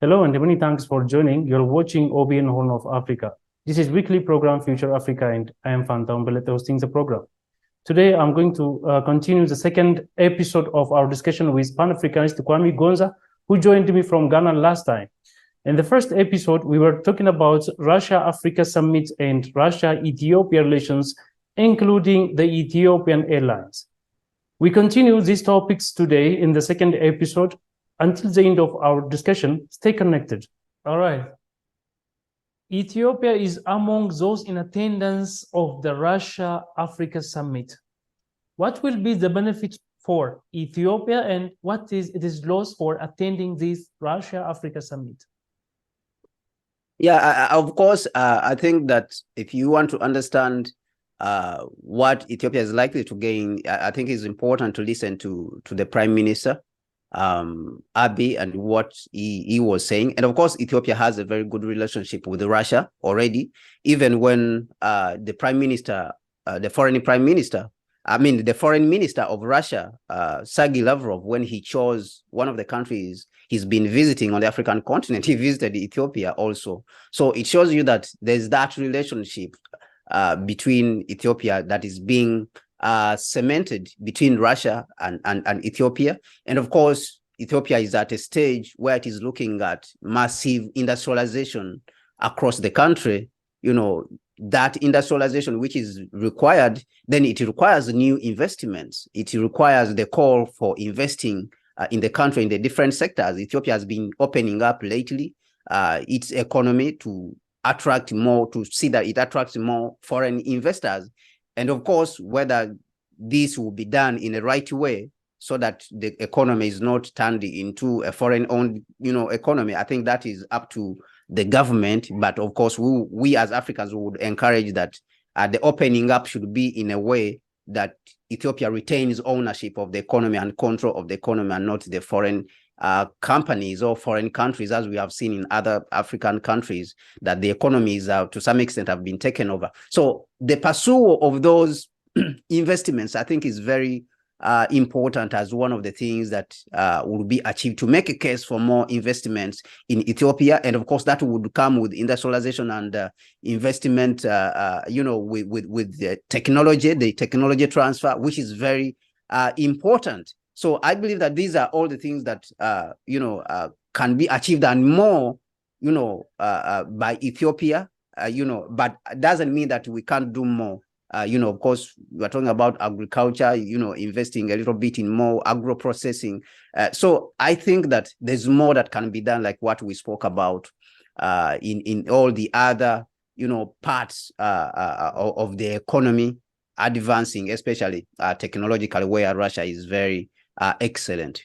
Hello and many thanks for joining. You're watching OBN Horn of Africa. This is weekly program Future Africa and I am Fanta Umbelete hosting the program. Today I'm going to continue the second episode of our discussion with Pan-Africanist Kwame Gonza, who joined me from Ghana last time. In the first episode, we were talking about Russia-Africa Summit and Russia-Ethiopia relations, including the Ethiopian Airlines. We continue these topics today in the second episode. Until the end of our discussion, stay connected. All right. Ethiopia is among those in attendance of the Russia-Africa Summit. What will be the benefit for Ethiopia and what is its loss for attending this Russia-Africa Summit? Yeah, of course, I think that if you want to understand what Ethiopia is likely to gain, I think it's important to listen to the Prime Minister, Abiy, and what he was saying. And of course, Ethiopia has a very good relationship with Russia already, even when the Prime Minister, the foreign minister of Russia, Sergei Lavrov, when he chose one of the countries he's been visiting on the African continent, he visited Ethiopia also. So it shows you that there's that relationship between Ethiopia that is being cemented between Russia and Ethiopia. And of course, Ethiopia is at a stage where it is looking at massive industrialization across the country. You know, that industrialization which is required, then it requires new investments. It requires the call for investing in the country in the different sectors. Ethiopia has been opening up lately its economy to attract more, to see that it attracts more foreign investors. And of course, whether this will be done in the right way so that the economy is not turned into a foreign-owned, economy, I think that is up to the government. But of course, we as Africans would encourage that the opening up should be in a way that Ethiopia retains ownership of the economy and control of the economy, and not the foreign companies or foreign countries, as we have seen in other African countries, that the economies to some extent have been taken over. So the pursuit of those investments, I think, is very important as one of the things that will be achieved to make a case for more investments in Ethiopia. And of course, that would come with industrialization and investment, with the technology transfer, which is very important. So I believe that these are all the things that, can be achieved and more, by Ethiopia, but it doesn't mean that we can't do more. Of course, we're talking about agriculture, investing a little bit in more agro-processing. So I think that there's more that can be done, like what we spoke about in all the other, parts of the economy advancing, especially technologically, where Russia is very excellent.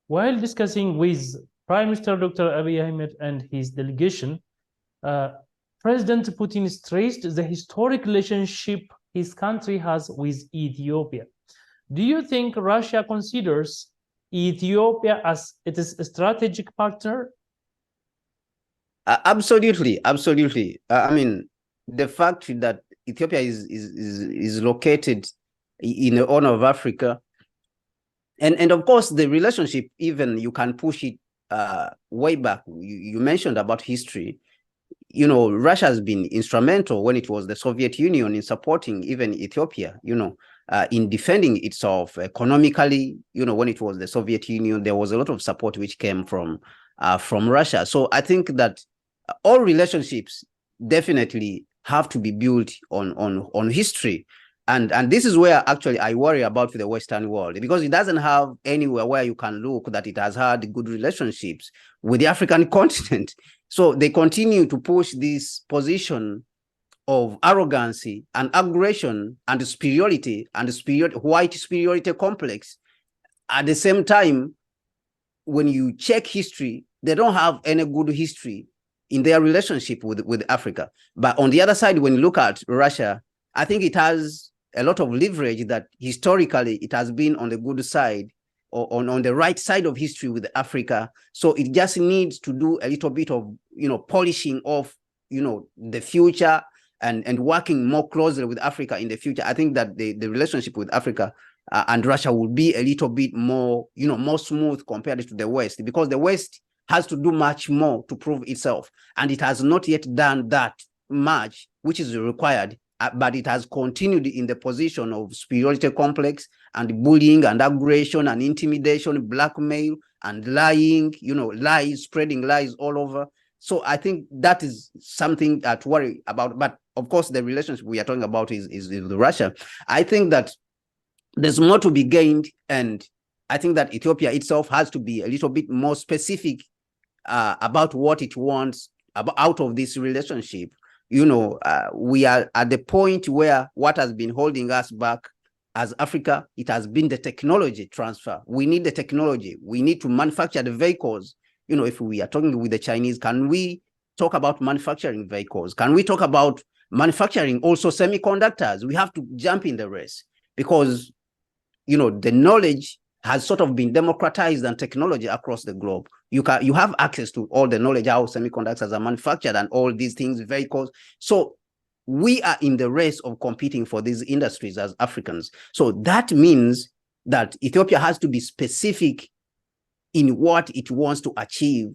While discussing with Prime Minister Dr. Abiy Ahmed and his delegation, President Putin stressed the historic relationship his country has with Ethiopia. Do you think Russia considers Ethiopia as its strategic partner? Absolutely. I mean, the fact that Ethiopia is located in the Horn of Africa, and of course, the relationship, even you can push it way back. You mentioned about history. Russia has been instrumental when it was the Soviet Union in supporting even Ethiopia, in defending itself economically. When it was the Soviet Union, there was a lot of support which came from Russia. So I think that all relationships definitely have to be built on history. And this is where actually I worry about the Western world, because it doesn't have anywhere where you can look that it has had good relationships with the African continent. So they continue to push this position of arrogancy and aggression and superiority and white superiority complex. At the same time, when you check history, they don't have any good history in their relationship with Africa. But on the other side, when you look at Russia, I think it has a lot of leverage that historically it has been on the good side, or on the right side of history with Africa. So it just needs to do a little bit of, polishing of, the future and working more closely with Africa in the future. I think that the relationship with Africa and Russia will be a little bit more, more smooth compared to the West, because the West has to do much more to prove itself. And it has not yet done that much, which is required, but it has continued in the position of superiority complex and bullying and aggression and intimidation, blackmail and lying, lies, spreading lies all over. So I think that is something to worry about. But of course, the relationship we are talking about is with Russia. I think that there's more to be gained, and I think that Ethiopia itself has to be a little bit more specific about what it wants out of this relationship. We are at the point where what has been holding us back as Africa, it has been the technology transfer. We need the technology. We need to manufacture the vehicles. If we are talking with the Chinese, can we talk about manufacturing vehicles? Can we talk about manufacturing also semiconductors? We have to jump in the race, because the knowledge has sort of been democratized and technology across the globe. You have access to all the knowledge, how semiconductors are manufactured and all these things, vehicles. So we are in the race of competing for these industries as Africans. So that means that Ethiopia has to be specific in what it wants to achieve,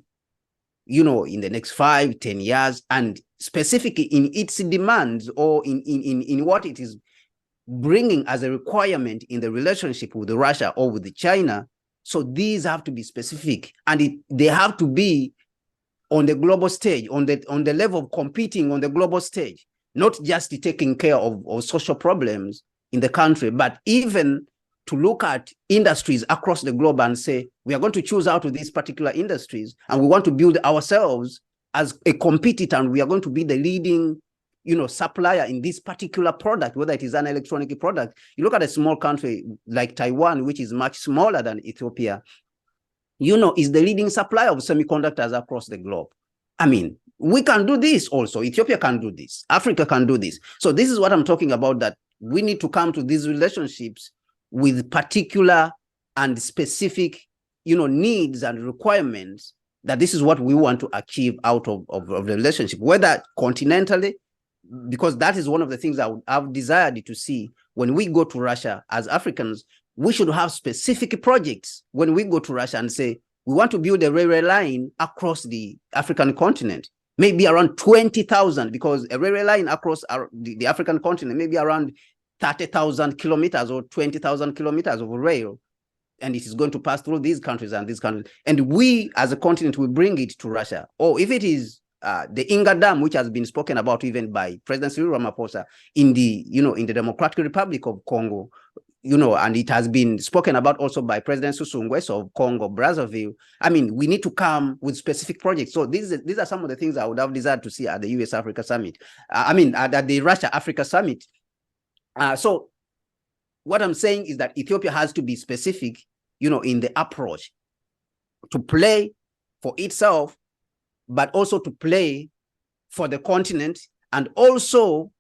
in the next 5-10 years, and specifically in its demands, or in what it is bringing as a requirement in the relationship with Russia or with China. So these have to be specific, and they have to be on the global stage, on the level of competing on the global stage, not just taking care of social problems in the country, but even to look at industries across the globe and say, we are going to choose out of these particular industries, and we want to build ourselves as a competitor, and we are going to be the leading supplier in this particular product, whether it is an electronic product. You look at a small country like Taiwan, which is much smaller than Ethiopia, is the leading supplier of semiconductors across the globe. I mean, we can do this also. Ethiopia can do this. Africa can do this. So this is what I'm talking about, that we need to come to these relationships with particular and specific, needs and requirements, that this is what we want to achieve out of the relationship, whether continentally, because that is one of the things I've desired to see when we go to Russia as Africans. We should have specific projects when we go to Russia and say, we want to build a railway line across the African continent, maybe around 20,000, because a railway line across the African continent, maybe around 30,000 kilometers or 20,000 kilometers of rail. And it is going to pass through these countries and these countries. And we as a continent will bring it to Russia. Or if it is the Inga Dam, which has been spoken about even by President Cyril Ramaphosa in the Democratic Republic of Congo, and it has been spoken about also by President Sassou Nguesso of Congo, Brazzaville. I mean, we need to come with specific projects. So these are some of the things I would have desired to see at the US-Africa Summit. At the Russia-Africa Summit. So what I'm saying is that Ethiopia has to be specific, in the approach to play for itself, but also to play for the continent, and also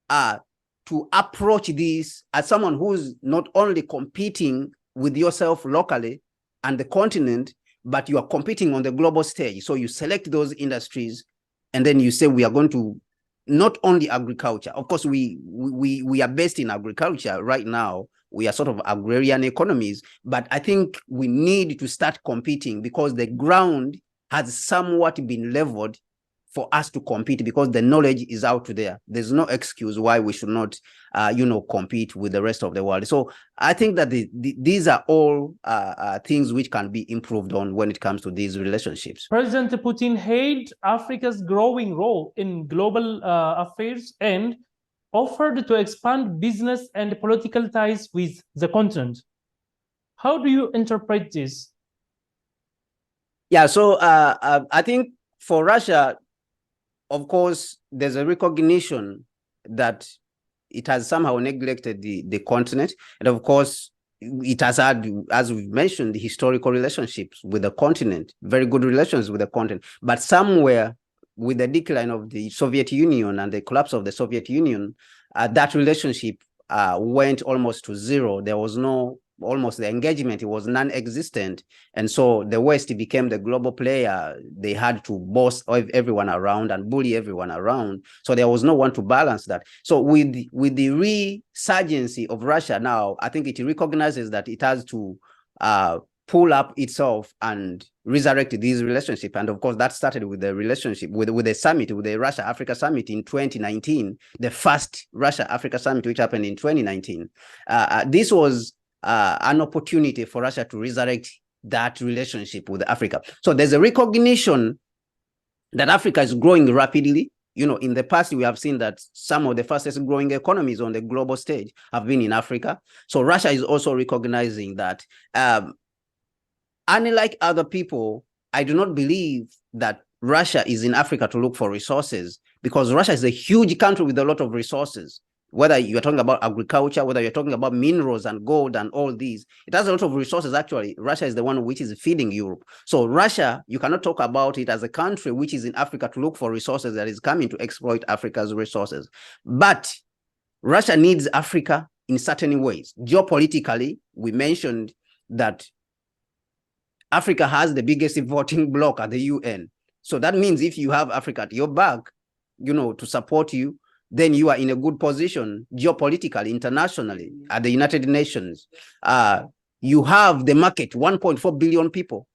to approach this as someone who's not only competing with yourself locally and the continent, but you are competing on the global stage. So you select those industries, and then you say, we are going to not only agriculture. Of course, we are based in agriculture right now. We are sort of agrarian economies, but I think we need to start competing, because the ground has somewhat been leveled for us to compete, because the knowledge is out there. There's no excuse why we should not, compete with the rest of the world. So I think that these are all things which can be improved on when it comes to these relationships. President Putin hailed Africa's growing role in global affairs and offered to expand business and political ties with the continent. How do you interpret this? Yeah, so I think for Russia, of course, there's a recognition that it has somehow neglected the continent. And of course, it has had, as we've mentioned, the historical relationships with the continent, very good relations with the continent. But somewhere with the decline of the Soviet Union and the collapse of the Soviet Union, that relationship went almost to zero. There was almost the engagement, it was non-existent. And so the West became the global player. They had to boss everyone around and bully everyone around. So there was no one to balance that. So with the resurgency of Russia now, I think it recognizes that it has to pull up itself and resurrect this relationship. And of course, that started with the relationship, with the summit, with the Russia-Africa summit in 2019, the first Russia-Africa summit, which happened in 2019. This was an opportunity for Russia to resurrect that relationship with Africa. So there's a recognition that Africa is growing rapidly. You know, in the past, we have seen that some of the fastest growing economies on the global stage have been in Africa. So Russia is also recognizing that, unlike other people, I do not believe that Russia is in Africa to look for resources, because Russia is a huge country with a lot of resources. Whether you're talking about agriculture, whether you're talking about minerals and gold and all these, it has a lot of resources. Actually, Russia is the one which is feeding Europe. So Russia, you cannot talk about it as a country which is in Africa to look for resources that is coming to exploit Africa's resources. But Russia needs Africa in certain ways. Geopolitically, we mentioned that Africa has the biggest voting bloc at the UN. So that means if you have Africa at your back, you know, to support you, then you are in a good position geopolitically, internationally, at the United Nations. You have the market, 1.4 billion people.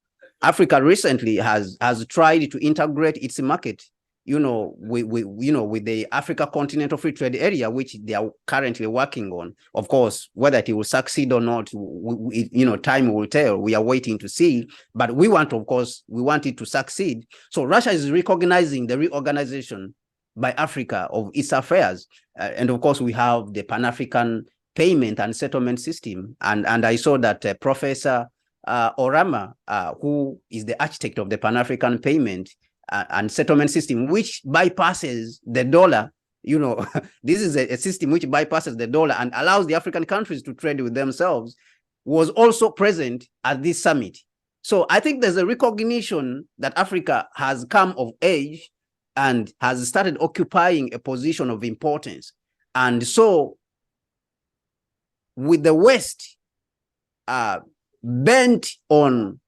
Africa recently has tried to integrate its market, you know, with the Africa Continental Free Trade Area, which they are currently working on. Of course, whether it will succeed or not, you know, time will tell. We are waiting to see. But we want, of course, we want it to succeed. So Russia is recognizing the reorganization by Africa of its affairs. And of course, we have the Pan-African payment and settlement system. And I saw that Professor Orama, who is the architect of the Pan-African payment and settlement system, which bypasses the dollar, you know, this is a system which bypasses the dollar and allows the African countries to trade with themselves, was also present at this summit. So I think there's a recognition that Africa has come of age and has started occupying a position of importance. And so with the West bent on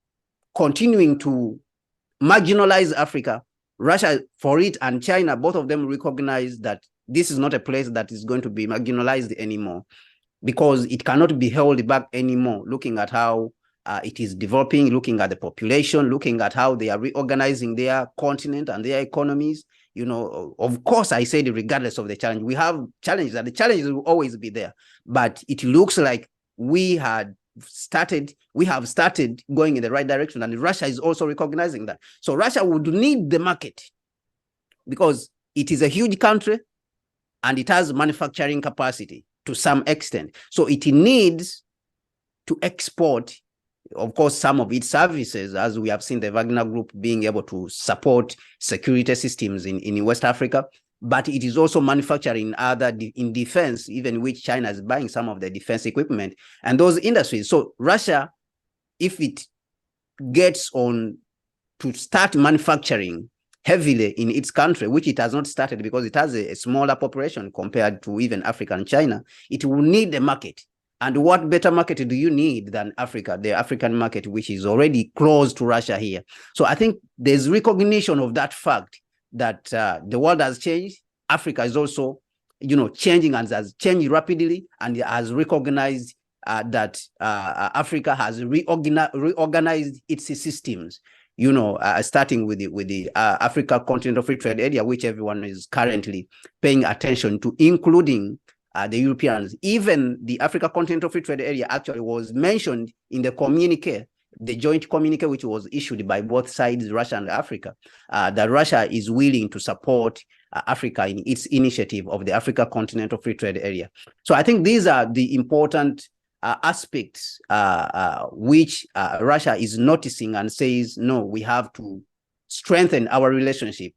continuing to marginalize Africa, Russia for it and China, both of them recognize that this is not a place that is going to be marginalized anymore, because it cannot be held back anymore, looking at how it is developing, looking at the population, looking at how they are reorganizing their continent and their economies. You know, of course, I said regardless of the challenge, we have challenges, and the challenges will always be there. But it looks like we have started going in the right direction, and Russia is also recognizing that. So Russia would need the market because it is a huge country and it has manufacturing capacity to some extent. So it needs to export, of course, some of its services, as we have seen the Wagner Group being able to support security systems in West Africa, but it is also manufacturing in defense, even which China is buying some of the defense equipment and those industries. So Russia, if it gets on to start manufacturing heavily in its country, which it has not started because it has a smaller population compared to even Africa and China, it will need a market. And what better market do you need than Africa, the African market, which is already close to Russia here? So I think there's recognition of that fact that the world has changed. Africa is also, you know, changing and has changed rapidly, and has recognized that Africa has reorganized its systems, you know, starting with the Africa Continental Free Trade Area, which everyone is currently paying attention to, including the Europeans. Even the Africa Continental Free Trade Area actually was mentioned in the communique, the joint communique, which was issued by both sides, Russia and Africa, that Russia is willing to support Africa in its initiative of the Africa Continental Free Trade Area. So I think these are the important aspects which Russia is noticing and says, no, we have to strengthen our relationship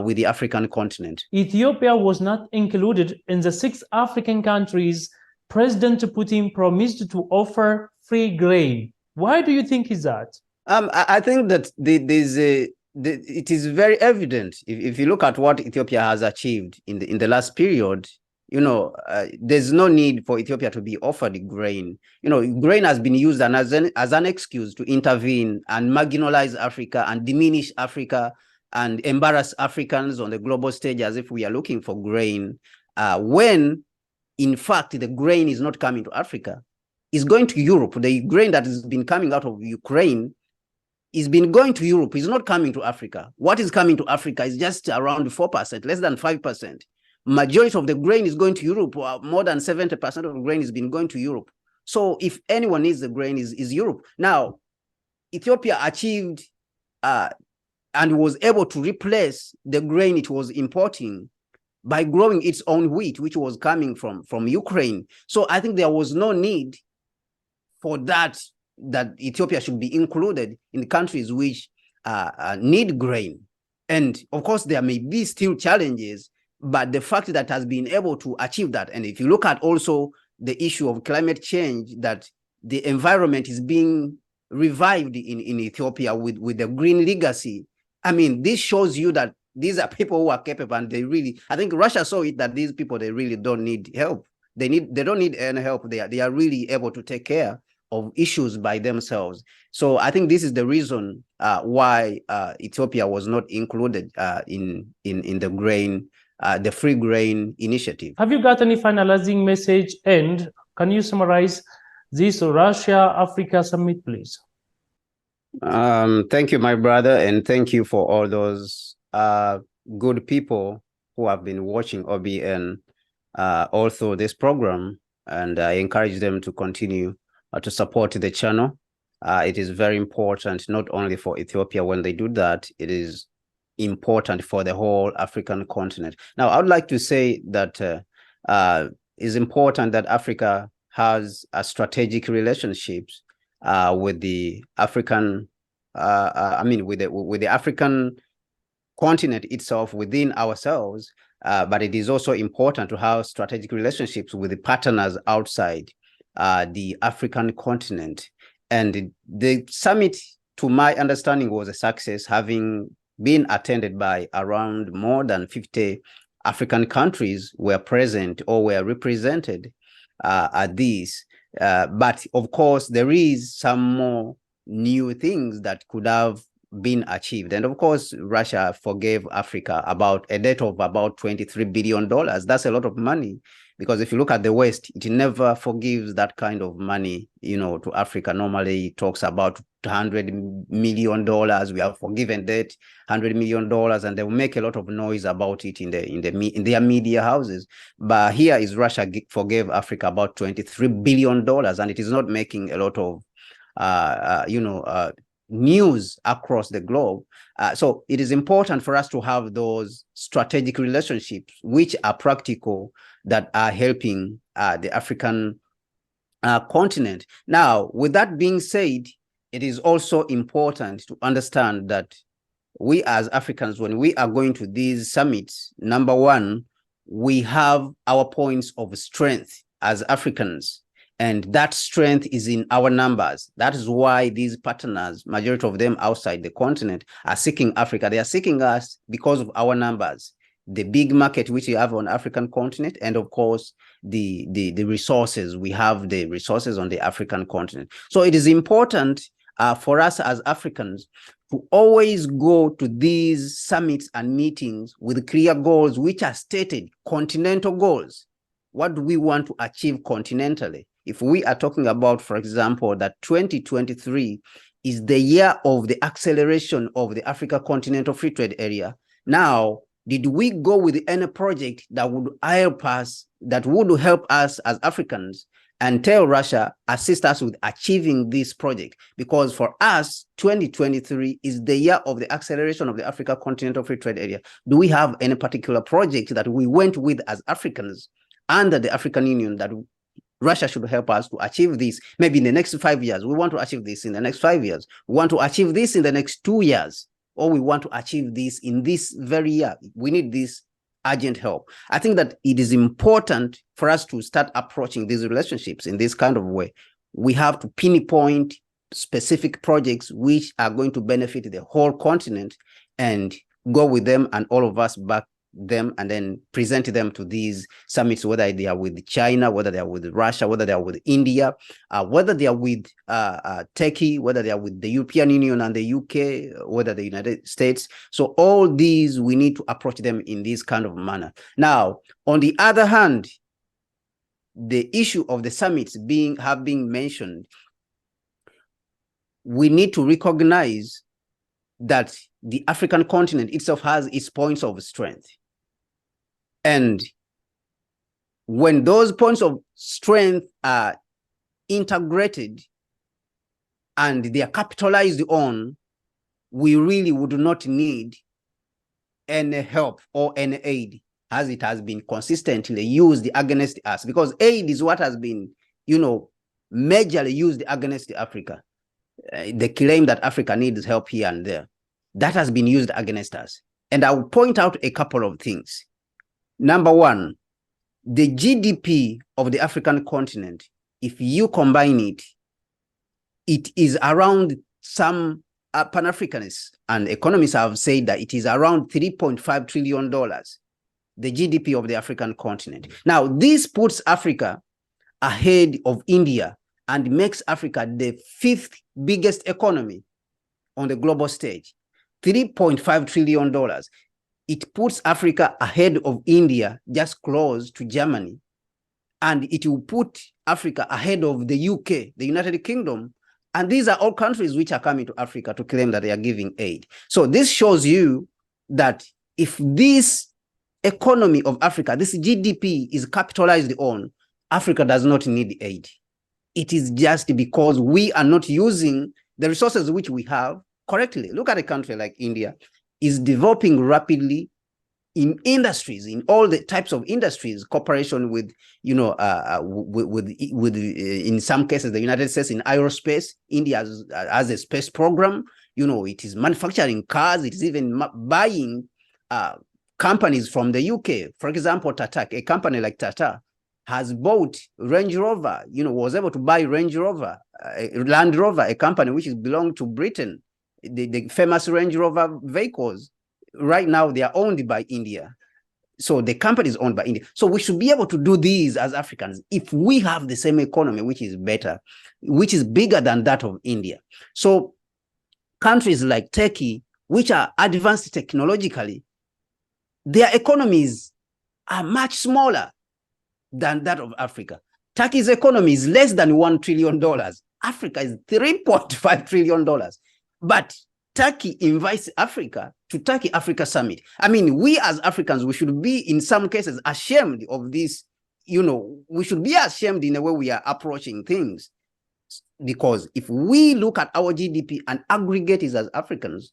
with the African continent. Ethiopia was not included in the 6 African countries President Putin promised to offer free grain. Why do you think is that? I think that it is very evident. If you look at what Ethiopia has achieved in the last period, you know, there's no need for Ethiopia to be offered grain. You know, grain has been used as an excuse to intervene and marginalize Africa and diminish Africa and embarrass Africans on the global stage as if we are looking for grain, when in fact the grain is not coming to Africa. is going to Europe. The grain that has been coming out of Ukraine is been going to Europe. It's not coming to Africa. What is coming to Africa is just around 4%, less than 5%. Majority of the grain is going to Europe. More than 70% of the grain has been going to Europe. So if anyone needs the grain, is Europe. Now, Ethiopia achieved and was able to replace the grain it was importing by growing its own wheat, which was coming from Ukraine. So I think there was no need for that Ethiopia should be included in the countries which need grain. And of course, there may be still challenges, but the fact that has been able to achieve that, and if you look at also the issue of climate change, that the environment is being revived in Ethiopia with the green legacy. I mean, this shows you that these are people who are capable, and they really, I think Russia saw it that these people, they really don't need help. They don't need any help. They are really able to take care of issues by themselves. So I think this is the reason why Ethiopia was not included in the grain, the free grain initiative. Have you got any finalizing message, and can you summarize this Russia-Africa summit, please? Thank you, my brother, and thank you for all those good people who have been watching OBN all through this program, and I encourage them to continue to support the channel. It is very important, not only for Ethiopia when they do that, it is important for the whole African continent. Now, I would like to say that it's important that Africa has a strategic relationships with the African, with the African continent itself within ourselves, but it is also important to have strategic relationships with the partners outside the African continent. And the summit, to my understanding, was a success, having been attended by around more than 50 African countries were present or were represented at these. But of course, there is some more new things that could have been achieved. And of course, Russia forgave Africa about a debt of about $23 billion. That's a lot of money, because if you look at the West, it never forgives that kind of money, to Africa. Normally it talks about $100 million. We have forgiven debt, $100 million, and they will make a lot of noise about it in their media houses. But here is Russia forgave Africa about $23 billion, and it is not making a lot of news across the globe. So it is important for us to have those strategic relationships which are practical, that are helping the African continent. Now, with that being said, it is also important to understand that we as Africans, when we are going to these summits, number one, we have our points of strength as Africans. And that strength is in our numbers. That is why these partners, majority of them outside the continent, are seeking Africa. They are seeking us because of our numbers, the big market which we have on African continent, and of course, the resources. We have the resources on the African continent. So it is important for us as Africans to always go to these summits and meetings with clear goals, which are stated, continental goals. What do we want to achieve continentally? If we are talking about, for example, that 2023 is the year of the acceleration of the Africa Continental Free Trade Area. Now, did we go with any project that would help us, as Africans, and tell Russia, assist us with achieving this project? Because for us, 2023 is the year of the acceleration of the Africa Continental Free Trade Area. Do we have any particular project that we went with as Africans under the African Union that Russia should help us to achieve this? Maybe in the next 5 years, we want to achieve this in the next 5 years. We want to achieve this in the next 2 years, or we want to achieve this in this very year. We need this urgent help. I think that it is important for us to start approaching these relationships in this kind of way. We have to pinpoint specific projects which are going to benefit the whole continent and go with them, and all of us back them, and then present them to these summits, whether they are with China, whether they are with Russia, whether they are with India, whether they are with Turkey, whether they are with the European Union and the UK, whether the United States. So all these, we need to approach them in this kind of manner. Now, on the other hand, the issue of the summits have been mentioned, we need to recognize that the African continent itself has its points of strength. And when those points of strength are integrated and they are capitalized on, we really would not need any help or any aid, as it has been consistently used against us, because aid is what has been, majorly used against Africa. The claim that Africa needs help here and there, that has been used against us. And I will point out a couple of things. Number one, the GDP of the African continent, if you combine it, it is around, some Pan-Africanists and economists have said that it is around $3.5 trillion, the GDP of the African continent. Now, this puts Africa ahead of India and makes Africa the 5th biggest economy on the global stage. $3.5 trillion. It puts Africa ahead of India, just close to Germany. And it will put Africa ahead of the UK, the United Kingdom. And these are all countries which are coming to Africa to claim that they are giving aid. So this shows you that if this economy of Africa, this GDP is capitalized on, Africa does not need aid. It is just because we are not using the resources which we have correctly. Look at a country like India, is developing rapidly in industries, in all the types of industries, cooperation with, in some cases, the United States in aerospace. India has a space program. It is manufacturing cars. It is even buying companies from the UK. For example, Tata, a company like Tata, has bought Range Rover, was able to buy Range Rover, Land Rover, a company which belonged to Britain. The famous Range Rover vehicles, right now, they are owned by India. So the company is owned by India. So we should be able to do these as Africans if we have the same economy, which is better, which is bigger than that of India. So countries like Turkey, which are advanced technologically, their economies are much smaller than that of Africa. Turkey's economy is less than $1 trillion. Africa is $3.5 trillion. But Turkey invites Africa to Turkey Africa Summit. I mean, we as Africans, we should be in some cases ashamed of this. We should be ashamed in the way we are approaching things. Because if we look at our GDP and aggregate it as Africans,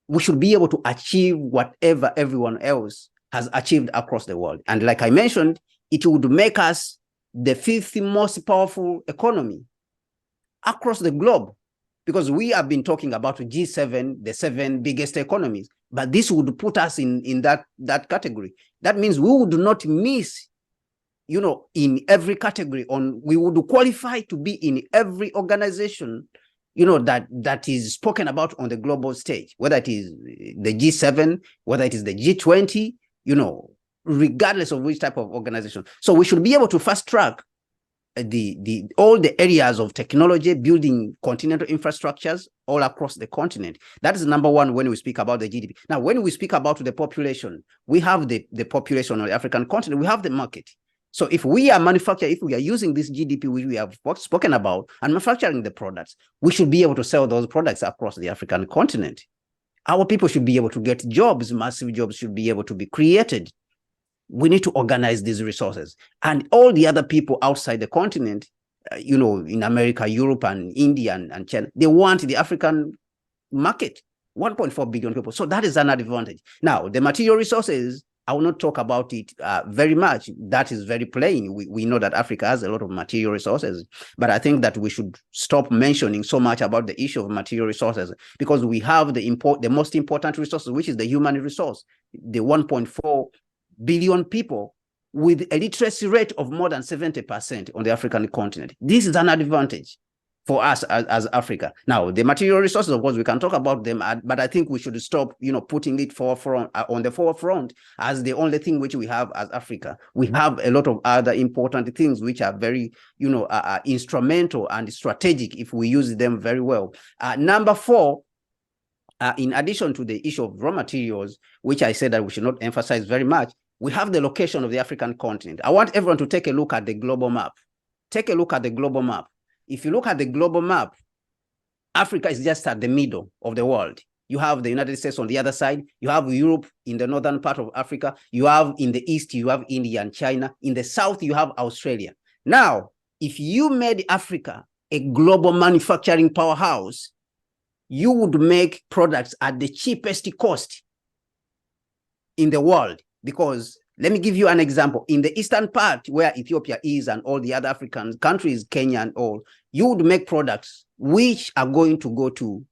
we should be able to achieve whatever everyone else has achieved across the world. And like I mentioned, it would make us the 5th most powerful economy across the globe. Because we have been talking about G7, the 7 biggest economies, but this would put us in that category. That means we would not miss, in every category. We would qualify to be in every organization, that is spoken about on the global stage, whether it is the G7, whether it is the G20, regardless of which type of organization. So we should be able to fast track all the areas of technology, building continental infrastructures all across the continent. That is number one when we speak about the GDP. Now, when we speak about the population, we have the population of the African continent, we have the market. So if we are manufacturing, if we are using this GDP which we have spoken about and manufacturing the products, we should be able to sell those products across the African continent. Our people should be able to get jobs, massive jobs should be able to be created. We need to organize these resources. And all the other people outside the continent, in America, Europe, and India, and China, they want the African market, 1.4 billion people. So that is an advantage. Now, the material resources, I will not talk about it very much. That is very plain. We know that Africa has a lot of material resources, but I think that we should stop mentioning so much about the issue of material resources, because we have the most important resources, which is the human resource, the 1.4 billion people with a literacy rate of more than 70% on the African continent. This is an advantage for us as Africa. Now, the material resources, of course, we can talk about them, but I think we should stop, putting it on the forefront as the only thing which we have as Africa. We have a lot of other important things which are very, instrumental and strategic if we use them very well. Number 4, in addition to the issue of raw materials, which I said that we should not emphasize very much, we have the location of the African continent. I want everyone to take a look at the global map. Take a look at the global map. If you look at the global map, Africa is just at the middle of the world. You have the United States on the other side. You have Europe in the northern part of Africa. You have in the east, you have India and China. In the south, you have Australia. Now, if you made Africa a global manufacturing powerhouse, you would make products at the cheapest cost in the world. Because let me give you an example. In the eastern part where Ethiopia is and all the other African countries, Kenya and all, you would make products which are going to go to,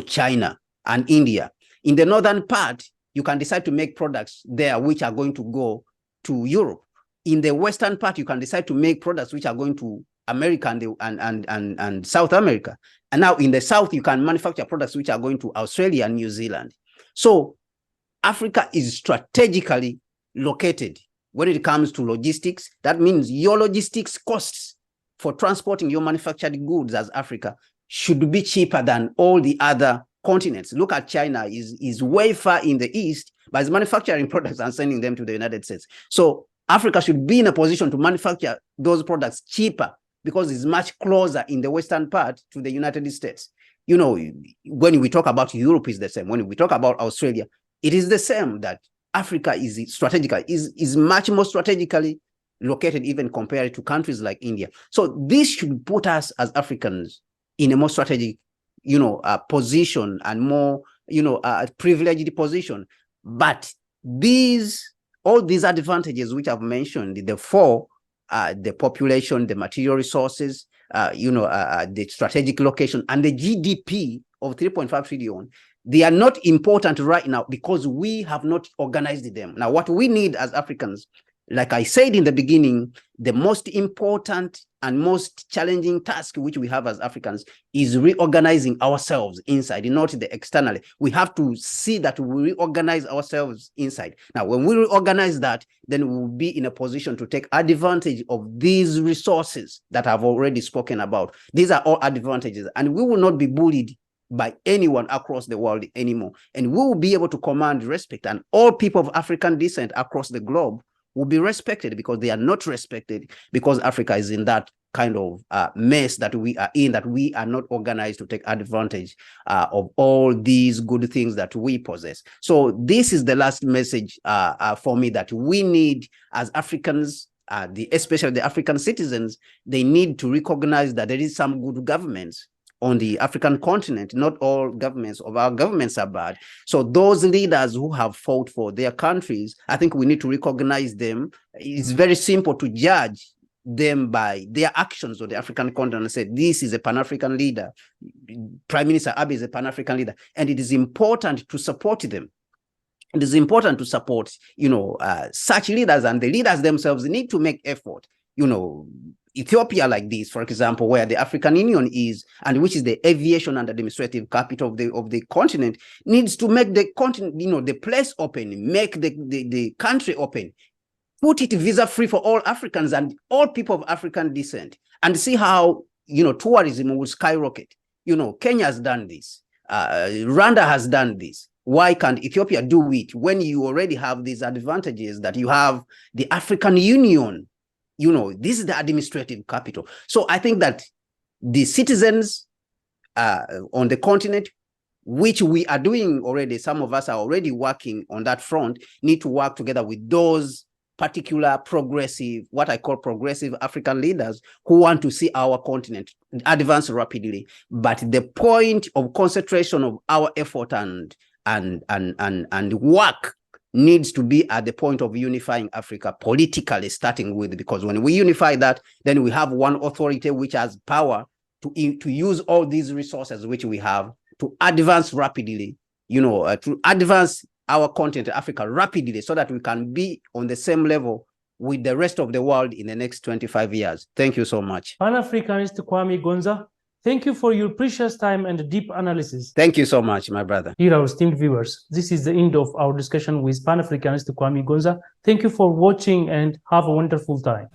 China and India. In the northern part, you can decide to make products there which are going to go to Europe. In the western part, you can decide to make products which are going to America and South America. And now in the south, you can manufacture products which are going to Australia and New Zealand. So Africa is strategically located when it comes to logistics. That means your logistics costs for transporting your manufactured goods as Africa should be cheaper than all the other continents. Look at China, is way far in the east, but is manufacturing products and sending them to the United States. So Africa should be in a position to manufacture those products cheaper because it's much closer in the western part to the United States. When we talk about Europe, is the same. When we talk about Australia, it is the same, that Africa is strategically, is much more strategically located even compared to countries like India. So this should put us as Africans in a more strategic, position and more, privileged position. But all these advantages which I've mentioned, the four, the population, the material resources, the strategic location, and the GDP of 3.5 trillion, they are not important right now because we have not organized them. Now, what we need as Africans, like I said in the beginning, the most important and most challenging task which we have as Africans is reorganizing ourselves inside, not the externally. We have to see that we reorganize ourselves inside. Now, when we reorganize that, then we will be in a position to take advantage of these resources that I've already spoken about. These are all advantages, and we will not be bullied by anyone across the world anymore. And we will be able to command respect, and all people of African descent across the globe will be respected, because they are not respected because Africa is in that kind of mess that we are in, that we are not organized to take advantage of all these good things that we possess. So this is the last message for me, that we need as Africans, especially the African citizens, they need to recognize that there is some good governments on the African continent. Not all governments of our governments are bad. So those leaders who have fought for their countries, I think we need to recognize them. It's very simple to judge them by their actions on the African continent and say, this is a Pan-African leader. Prime Minister Abiy is a Pan-African leader. And it is important to support them. It is important to support, such leaders, and the leaders themselves need to make effort. Ethiopia, like this, for example, where the African Union is, and which is the aviation and administrative capital of the continent, needs to make the continent, the place open, make the country open, put it visa-free for all Africans and all people of African descent, and see how, tourism will skyrocket. Kenya has done this. Rwanda has done this. Why can't Ethiopia do it when you already have these advantages, that you have the African Union? This is the administrative capital. So I think that the citizens on the continent, which we are doing already, some of us are already working on that front, need to work together with those particular progressive, what I call progressive African leaders, who want to see our continent advance rapidly. But the point of concentration of our effort and work needs to be at the point of unifying Africa politically, starting with, because when we unify that, then we have one authority which has power to use all these resources which we have to advance rapidly, to advance our continent, Africa, rapidly, so that we can be on the same level with the rest of the world in the next 25 years. Thank you so much. Pan-Africanist Kwame Gonza, thank you for your precious time and deep analysis. Thank you so much, my brother. Dear our esteemed viewers, this is the end of our discussion with Pan-Africanist Kwame Gonza. Thank you for watching and have a wonderful time.